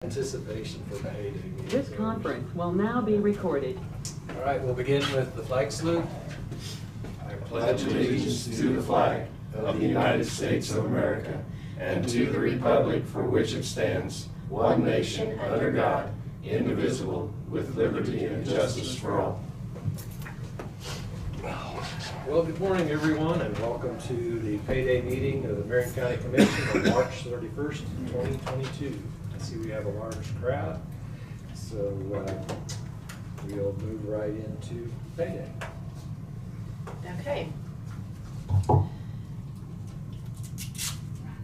Anticipation for payday meeting. This conference will now be recorded. All right, we'll begin with the flag salute. I pledge allegiance to the flag of the United States of America and to the republic for which it stands, one nation under God, indivisible, with liberty and justice for all. Well, good morning, everyone, and welcome to the payday meeting of the Marion County Commission on March 31st, 2022. I see we have a large crowd, so we'll move right into payday. Okay.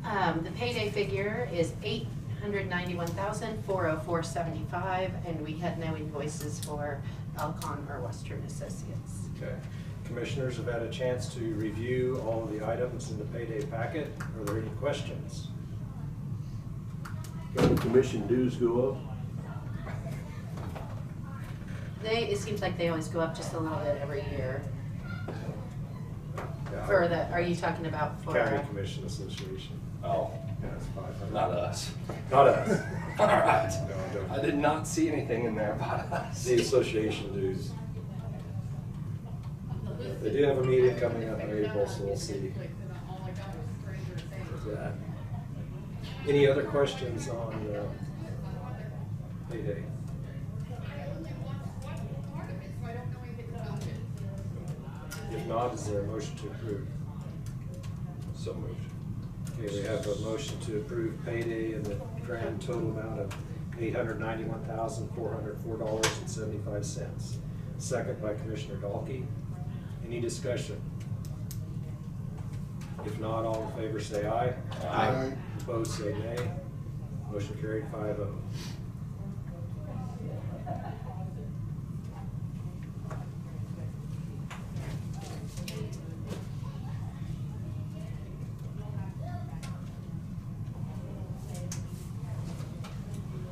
The payday figure is $891,404.75, and we had no invoices for Alcon or Western Associates. Okay. Commissioners have had a chance to review all of the items in the payday packet. Are there any questions? County commission dues go up? It seems like they always go up just a little bit every year. For the, are you talking about for? County Commission Association. Oh, Yeah, it's 500. not us. Not us. All right. No, I don't. I did not see anything in there about us. The association dues. They do have a meeting coming up in April, so we'll see. With that. Any other questions on payday? If not, is there a motion to approve? So moved. Okay, we have a motion to approve payday in the grand total amount of $891,404.75. Second by Commissioner Dahlke. Any discussion? If not, all in favor say aye. Aye. Opposed say nay. Motion carried 5-0.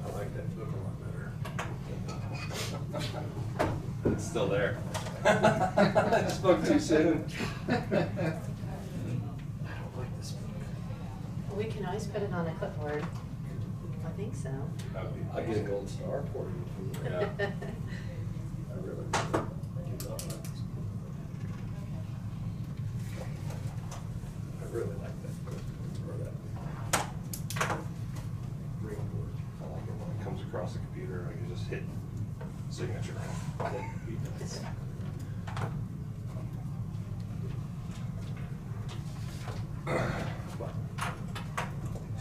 I like that book a lot better. It's still there. I spoke too soon. I don't like this book. We can always put it on a clipboard. I think so. I get a gold star for you. Yeah. I really do not like this book. I really like that book. Or that green board. I like it when it comes across the computer, I can just hit signature.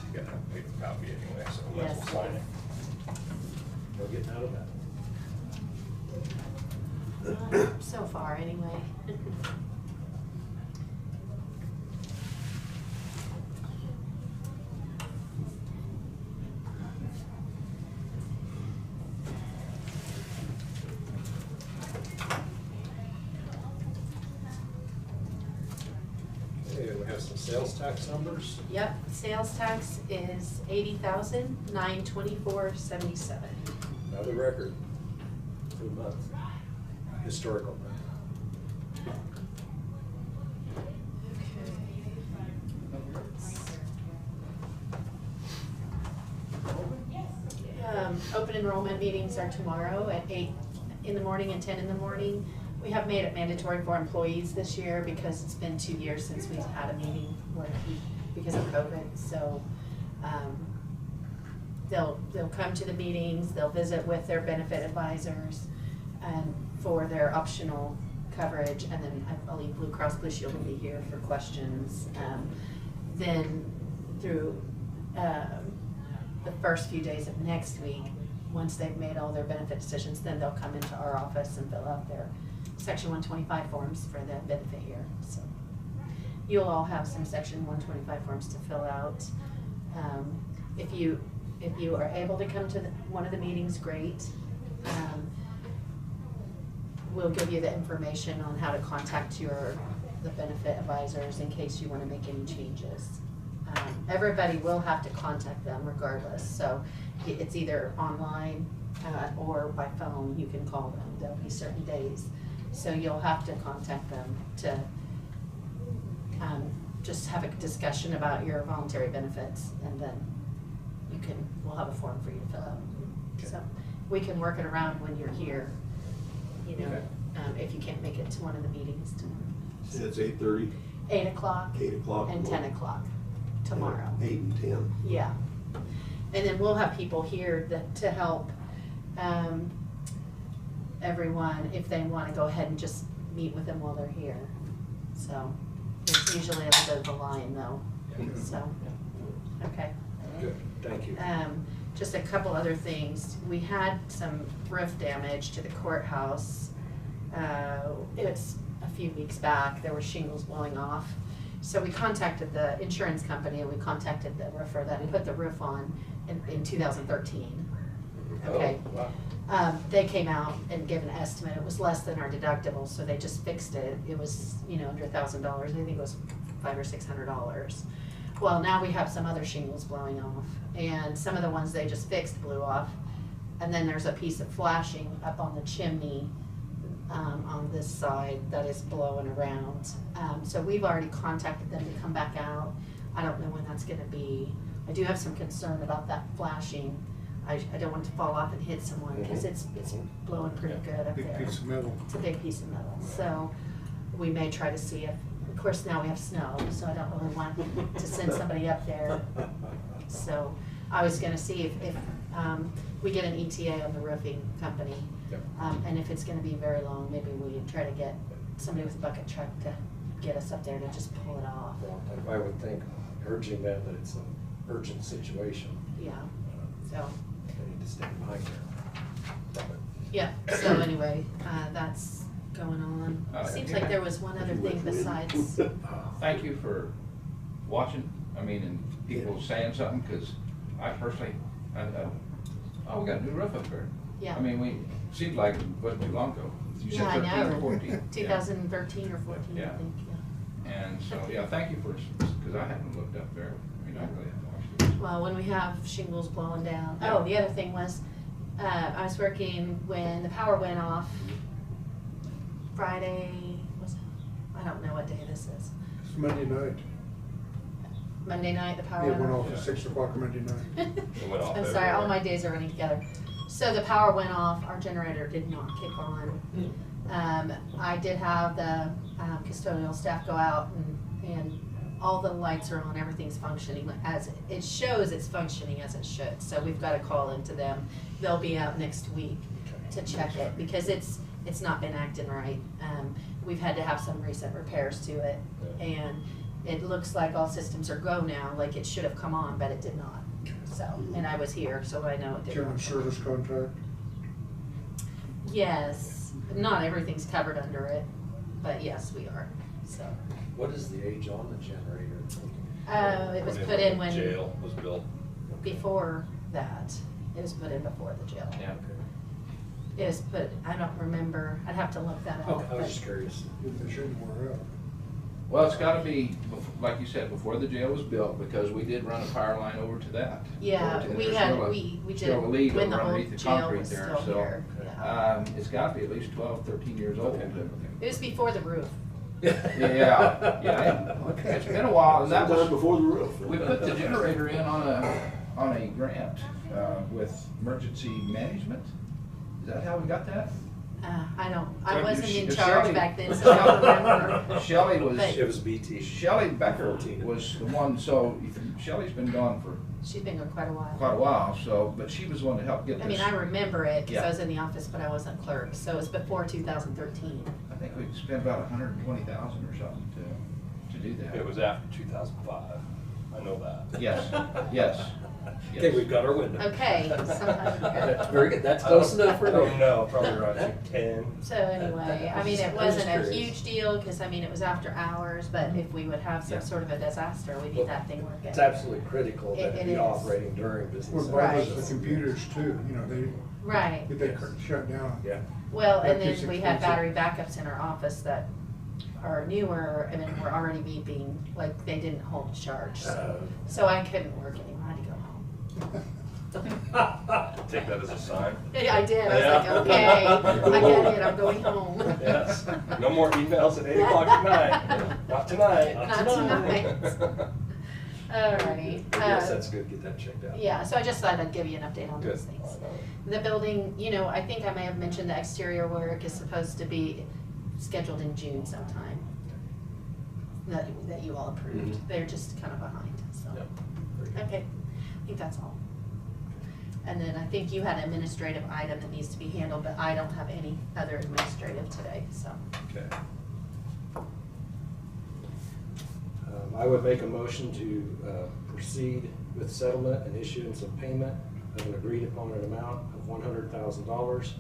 You gotta have a paper copy anyway, so we might as well Yes. sign it. No getting out of that. So far, anyway. Okay, we have some sales tax numbers. Yep, sales tax is $80,924.77. Another record for the month. Historical month. Open enrollment meetings are tomorrow at 8 in the morning and 10 in the morning. We have made it mandatory for employees this year because it's been 2 years since we've had a meeting because of COVID. So they'll come to the meetings, they'll visit with their benefit advisors and for their optional coverage, and then I believe Blue Cross Blue Shield will be here for questions. Then through the first few days of next week, once they've made all their benefit decisions, then they'll come into our office and fill out their Section 125 forms for the benefit year. So you'll all have some Section 125 forms to fill out. If you are able to come to one of the meetings, great. We'll give you the information on how to contact the benefit advisors in case you want to make any changes. Everybody will have to contact them regardless, so it's either online or by phone. You can call them. There'll be certain days, so you'll have to contact them to just have a discussion about your voluntary benefits, and then we'll have a form for you to fill out. Okay. So we can work it around when you're here, you know, Okay. if you can't make it to one of the meetings tomorrow. So it's 8:30, 8 o'clock 8 o'clock. and 10 o'clock tomorrow. 8 and 10. Yeah. And then we'll have people here to help everyone if they want to go ahead and just meet with them while they're here. So it's usually a little bit of a line though, so, okay. Good, thank you. Just a couple other things. We had some roof damage to the courthouse. It's a few weeks back. There were shingles blowing off. So we contacted the insurance company and we contacted the roofer that put the roof on in 2013. Okay. Oh, wow. They came out and gave an estimate. It was less than our deductible, so they just fixed it. It was, you know, under $1,000. I think it was $500 or $600. Well, now we have some other shingles blowing off, and some of the ones they just fixed blew off. And then there's a piece of flashing up on the chimney on this side that is blowing around. So we've already contacted them to come back out. I don't know when that's gonna be. I do have some concern about that flashing. I don't want it to fall off and hit someone because it's blowing pretty good up there. Big piece of metal. It's a big piece of metal. So we may try to see if, of course now we have snow, so I don't really want to send somebody up there. So I was gonna see if we get an ETA on the roofing company. Yep. And if it's gonna be very long, maybe we try to get somebody with a bucket truck to get us up there to just pull it off. Well, I would think urging them that it's an urgent situation. Yeah, so, They need to stand behind there. yeah, so anyway, that's going on. Seems like there was one other thing besides, Thank you for watching, I mean, and people saying something, because I personally, oh, we got a new roof up there. Yeah. I mean, seemed like it wasn't too long ago. You yeah, I said 13 or know, 14. 2013 or 14, I Yeah. think, yeah. And so, yeah, thank you for, because I haven't looked up there. I mean, I really haven't watched it. Well, when we have shingles blowing down. Yeah. Oh, the other thing was, I was working when the power went off Friday, I don't know what day this is. It's Monday night. Monday night, the power It went off. off at 6 o'clock Monday night. It went off I'm sorry, all everywhere. my days are running together. So the power went off, our generator did not kick on. I did have the custodial staff go out and all the lights are on, everything's functioning as, it shows it's functioning as it should. So we've got to call into them. They'll be out next week to check it because it's not been acting right. We've had to have some recent repairs to it and it looks like all systems are go now, like it should have come on, but it did not. So, and I was here, so I know it did General not. service contract. Yes, not everything's covered under it, but yes, we are, so. What is the age on the generator? It was put in when, Jail was built. before that, it was put in before the jail. Yeah. It was put, I don't remember, I'd have to look that up. Okay, I was but- just curious. If they shouldn't wear out. Well, it's gotta be, like you said, before the jail was built, because we did run a power line over to that. Yeah, And we there's had, still a- we did still a it lead when the over old underneath the jail concrete was there, still so, here. Yeah. It's gotta be at least 12, 13 years old. It was before the roof. Yeah, it's been a while, and that Sometime was, before the roof. we put the generator in on a grant, with emergency management. Is that how we got that? I wasn't in Shelley- charge back then, so I don't remember. Shelley was, But- It was BT. Shelley Becker 14. was the one, so Shelley's been gone for She's been gone quite a while. quite a while, so, but she was the one to help get this. I mean, I remember it because Yeah. I was in the office, but I wasn't clerk, so it was before 2013. I think we spent about 120,000 or something to do that. It was after 2005. I know that. Yes, yes. Okay, we've got our window. Okay, sometime. Very good, that's close enough for I me. don't know, probably around 10. So anyway, I mean, it I was wasn't a curious. huge deal because, I mean, it was after hours, but if we would have some Yeah. sort of a disaster, we Well, need that thing working. It's absolutely critical that It it be is. operating during business Well, hours. both the computers too, you know, Right. they shut down. Yeah. Well, and That then gets we had expensive. battery backups in our office that are newer and then were already beeping, like they didn't hold charge. So I couldn't work anymore, I had to go home. Take that as a sign. Yeah, I did, I was Yeah. like, okay, I get it, I'm going home. Yes. No more emails at 8 o'clock at night. Not tonight. Not tonight. Alrighty. Yes, that's good, get that checked out. Yeah, so I just thought I'd give you an update on Good. those things. The building, I think I may have mentioned the exterior work is supposed to be scheduled in June sometime. That you all approved. Mhm. They're just kind of behind, so. Yep. Very good. Okay, I think that's all. And then I think you had an administrative item that needs to be handled, but I don't have any other administrative today, so. Okay. I would make a motion to proceed with settlement and issuance of payment of an agreed upon an amount of $100,000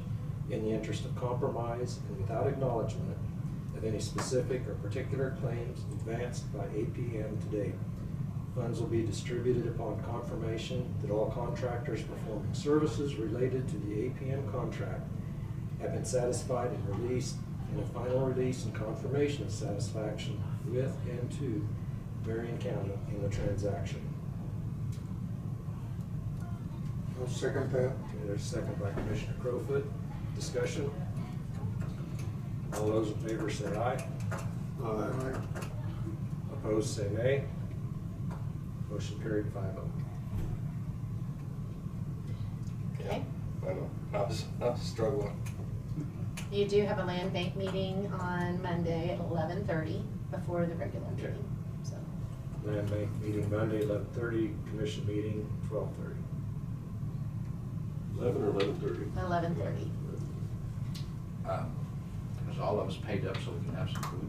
in the interest of compromise and without acknowledgement of any specific or particular claims advanced by APM to date. Funds will be distributed upon confirmation that all contractors performing services related to the APM contract have been satisfied and released, and a final release and confirmation of satisfaction with and to Marion County in the transaction. I'll second that. Okay, there's a second by Commissioner Crowfoot. Discussion? All those in favor say aye. Aye. Opposed, say nay. Motion carried 5-0. Okay. I know, I was struggling. You do have a land bank meeting on Monday at 11:30 before the regular Okay. meeting, so. Land Bank meeting Monday, 11:30, commission meeting 12:30. 11 or 11:30? 11:30. Because all of us paid up so we can have some food.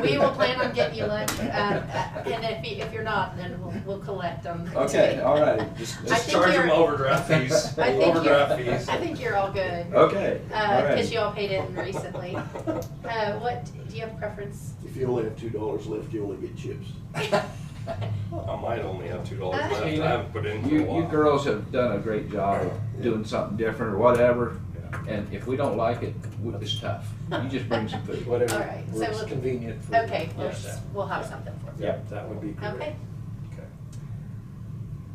We will plan on getting you lunch, and if you're not, then we'll collect them. Okay, all righty. Just I think charge them you're- overdraft fees. I think Overdraft you're, fees. I think you're all good. Okay, all Because right. you all paid in recently. What, do you have a preference? If you only have $2 left, you only get chips. I might only have $2 left. I haven't put in for a You while. girls have done a great job of doing something different or whatever, and if we don't like it, it's tough. You just bring some food. All Whatever right, so works we'll- convenient for. Okay, Yes. we'll have something for you. Yep, that would be great. Okay. Okay.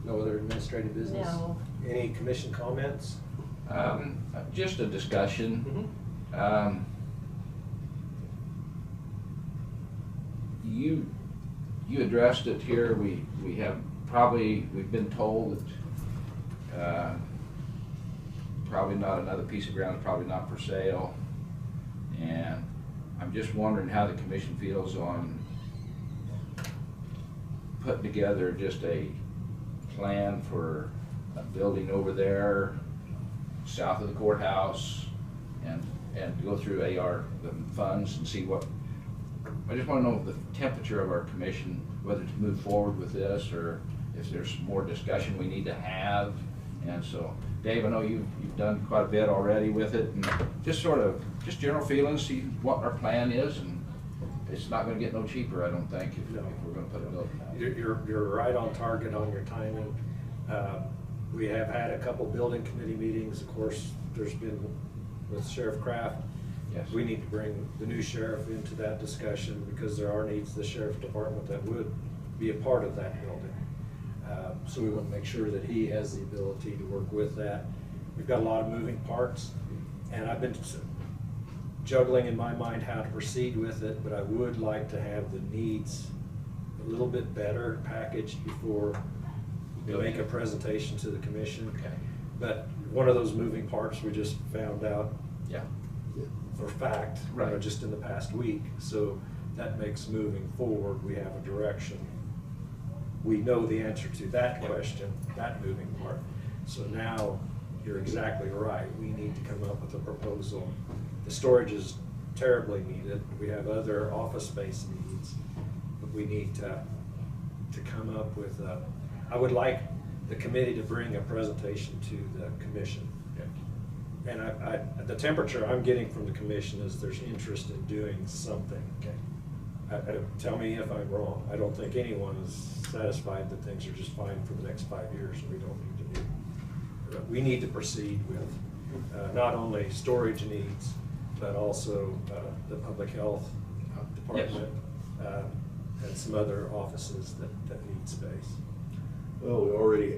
No other administrative business? No. Any commission comments? Just a discussion. You addressed it here. We have we've been told that probably not another piece of ground is probably not for sale. And I'm just wondering how the commission feels on putting together just a plan for a building over there south of the courthouse and go through the funds and see what, I just want to know the temperature of our commission, whether to move forward with this or if there's more discussion we need to have. And so, Dave, I know you've done quite a bit already with it, and just general feelings, see what our plan is, and it's not gonna get no cheaper, I don't think, if we're gonna put a building out. You're right on target on your timing. We have had a couple building committee meetings. Of course, there's been with Sheriff Kraft. Yes. We need to bring the new sheriff into that discussion because there are needs the sheriff's department that would be a part of that building. So we want to make sure that he has the ability to work with that. We've got a lot of moving parts, and I've been juggling in my mind how to proceed with it, but I would like to have the needs a little bit better packaged before we make a presentation to the commission. Okay. But one of those moving parts we just found out Yeah. for fact, Right. just in the past week. So that makes moving forward, we have a direction. We know the answer to that question, that moving part. So now, you're exactly right. We need to come up with a proposal. The storage is terribly needed. We have other office space needs, but we need to come up with I would like the committee to bring a presentation to the commission. And the temperature I'm getting from the commission is there's interest in doing something. Tell me if I'm wrong. I don't think anyone is satisfied that things are just fine for the next 5 years and we don't need to do. But we need to proceed with not only storage needs, but also the public health department and some other offices that need space. Well,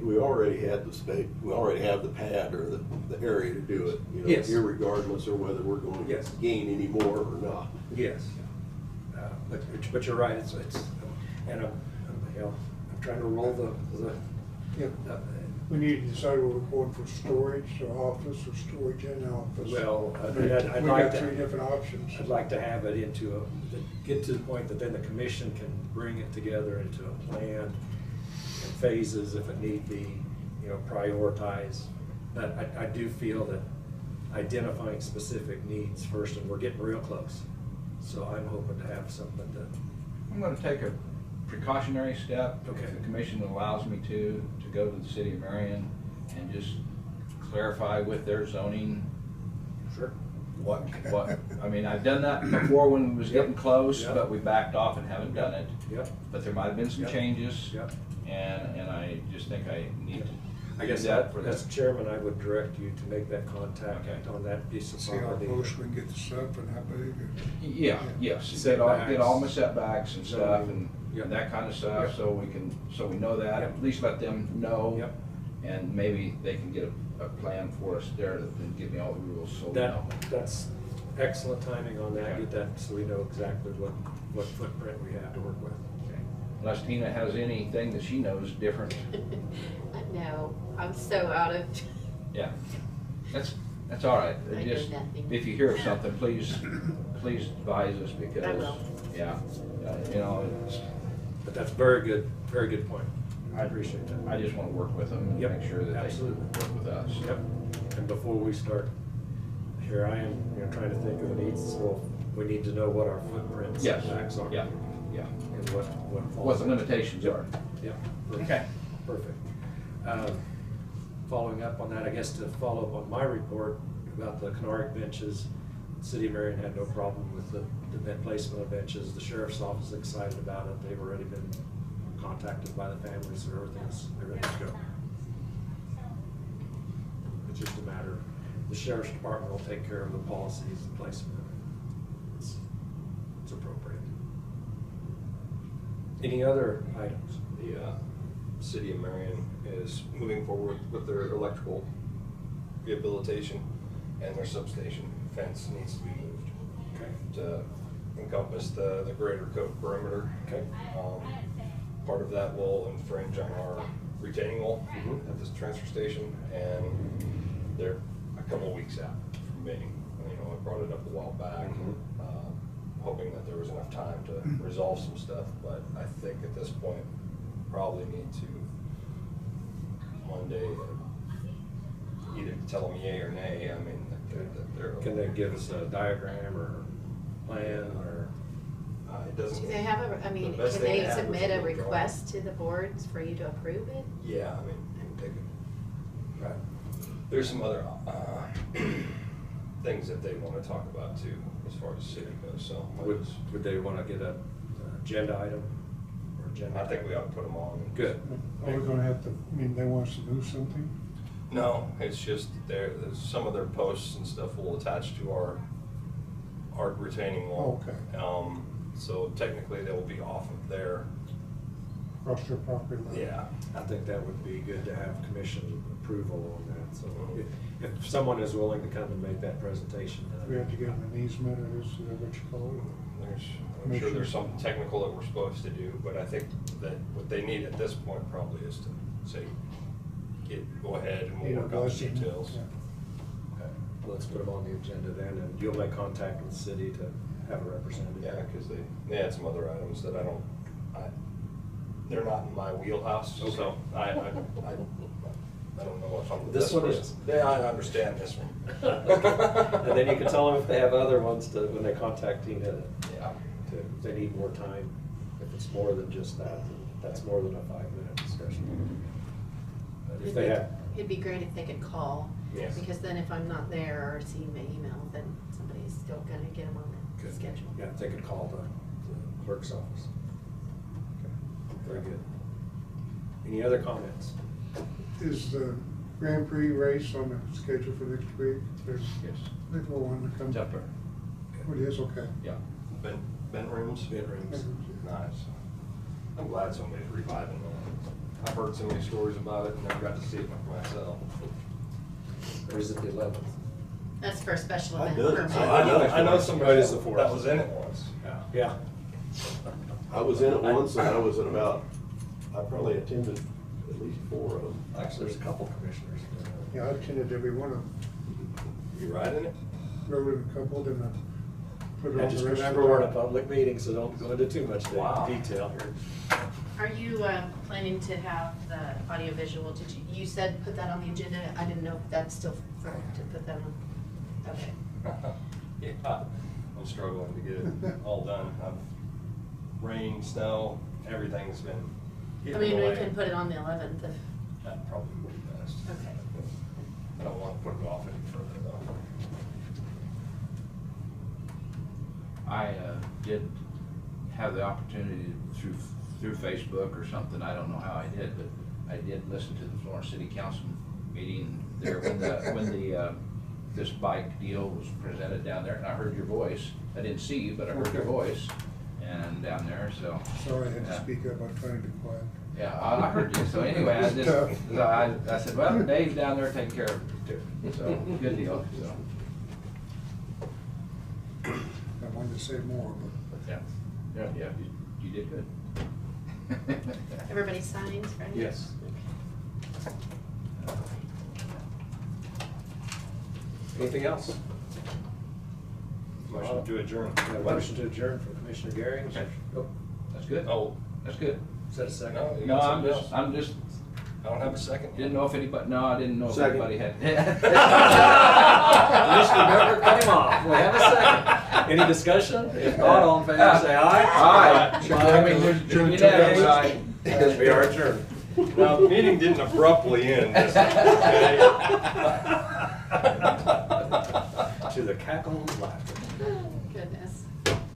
we already had the space, we already have the pad or the area to do it, Yes. irregardless of whether we're going to Yes. gain any more or not. Yes. But you're right, and know, I'm trying to roll the, Yeah. We need to decide whether we're going for storage or office or storage and office. well, I mean, I'd we like got three to, different options. I'd like to have it get to the point that then the commission can bring it together into a plan in phases if it need be, you know, prioritize. But I do feel that identifying specific needs first, and we're getting real close. So I'm hoping to have something that, I'm gonna take a precautionary step. Okay. If the commission allows me to go to the city of Marion and just clarify with their zoning sure, what, I mean, I've done that before when it was getting close, Yep. but we backed off and haven't done it. yep, But there might have been some Yep. changes. yep. And I just think I need to. I guess do that for as this. chairman, I would direct you to make that contact Okay. on that piece of See how property. close we can get this up and how big. Yeah, yes, Setbacks. get all my setbacks and stuff and Yep. that kind of stuff, Yep. so we know that, Yep. at least let them know. Yep. And maybe they can get a plan for us there and give me all the rules, so we That, know. that's excellent timing on that, Okay. get that, so we know exactly what footprint we have to work with. Okay. Unless Tina has anything that she knows different, No, I'm so out of, yeah, that's all right. I know Just, nothing. if you hear of something, please advise us because. I will. Yeah, you know, But that's very good point. I appreciate that. I just wanna work with them and Yep, make sure that they absolutely. work with us. Yep, and before we start, here I am, you know, trying to think of the needs, well, we need to know what our footprint Yes, setbacks are. yeah. And what falls. What the under. limitations are. Yep. Okay. Perfect. Following up on that, I guess to follow up on my report about the Canaric benches, the City of Marion had no problem with the placement of benches. The sheriff's office is excited about it. They've already been contacted by the families, so everything's good. It's just a matter, the sheriff's department will take care of the policies and placement. It's appropriate. Any other items? The City of Marion is moving forward with their electrical rehabilitation, and their substation fence needs to be moved Okay. to encompass the greater code perimeter. Okay. Part of that will infringe on our retaining wall Mhm. at this transfer station, and they're a couple of weeks out from being, you know, I brought it up a while back, Mhm. hoping that there was enough time to resolve some stuff, but I think at this point, probably need to Monday either tell them yay or nay. I mean, they're. Can they give us a diagram or plan or? It doesn't. do they have a, I mean, the best can thing they to have is submit a little drawing. request to the boards for you to approve it? Yeah, I mean, they could. Right. There's some other things that they want to talk about too, as far as city goes, so. Would they want to get a agenda item or agenda? I think we ought to put them on. Good. Are we gonna have to, I mean, they want us to do something? No, it's just some of their posts and stuff will attach to our retaining wall. Okay. So technically they will be off of there. Across their property line? Yeah. I think that would be good to have commission approval on that, so if someone is willing to come and make that presentation. We have to give them an easement, or is that what you call it? I'm sure there's something technical that we're supposed to do, but I think that what they need at this point probably is to say, go ahead and Need a we'll work out the blessing. details. Yeah. Okay. Let's put them on the agenda then, and you'll make contact with the city to have a representative. Yeah, because they had some other items that they're not in my wheelhouse, so I don't know if I'm the This best one person. is. Yeah, I understand this one. And then you can tell them if they have other ones to, when they contact Tina, Yeah. if they need more time. If it's more than just that, that's more than a 5-minute discussion. But if they have, It'd be great if they could call. Yes. Because then if I'm not there or see my email, then somebody's still gonna get them on the Good. schedule. Yeah, if they could call the clerk's office. Okay, very good. Any other comments? Is the Grand Prix race on the schedule for next week? There's Yes. little one that comes. Tupper. Oh, it is, okay. Yeah. Bent rooms? Bedrooms. Nice. I'm glad somebody's reviving that. I've heard so many stories about it and never got to see it for myself. Or is it the 11th? That's for a special I event did it. permit. I know somebody It is the fourth. that was in it once. Yeah. I was in it once, and I was at about I probably attended at least 4 of them. Actually, there's a couple commissioners. Yeah, I attended every one of them. You riding it? Wrote in a couple, then I put it I on just the rest. remember we're in a public meeting, so don't go into too much Wow. detail here. Are you planning to have the audiovisual, you said put that on the agenda, I didn't know if that's still for, to put that on, okay. Yeah, I'm struggling to get it all done. Rain, snow, everything's been I getting mean, we away. can put it on the 11th if, That probably would be best. okay. I don't want to put it off any further though. I did have the opportunity through Facebook or something, I don't know how I did, but I did listen to the Florence City Council meeting there when this bike deal was presented down there, and I heard your voice. I didn't see you, but I heard your voice, and down there, so. Sorry, I had to yeah. speak up, I was trying to be quiet. Yeah, I heard you, so anyway, I said, well, Dave's down there taking care of it too, so, good deal, so, I wanted to say more, yeah, you did good. Everybody signs for any? Yes. Anything else? Motion to adjourn. We have a motion to adjourn from Commissioner Garing. Okay. Oh, That's good, Oh, that's good. is that a second? No, you No, got I'm something just, else? I'm just, I don't have a second. didn't know if anybody, no, I didn't know if Second. anybody had. Just remember, cut him off. We have a second. Any discussion? If not, all in favor, say aye. Aye. I mean, there's unanimous, aye. We are adjourned. Now, the meeting didn't abruptly end. Just, okay? To the cackle of laughter.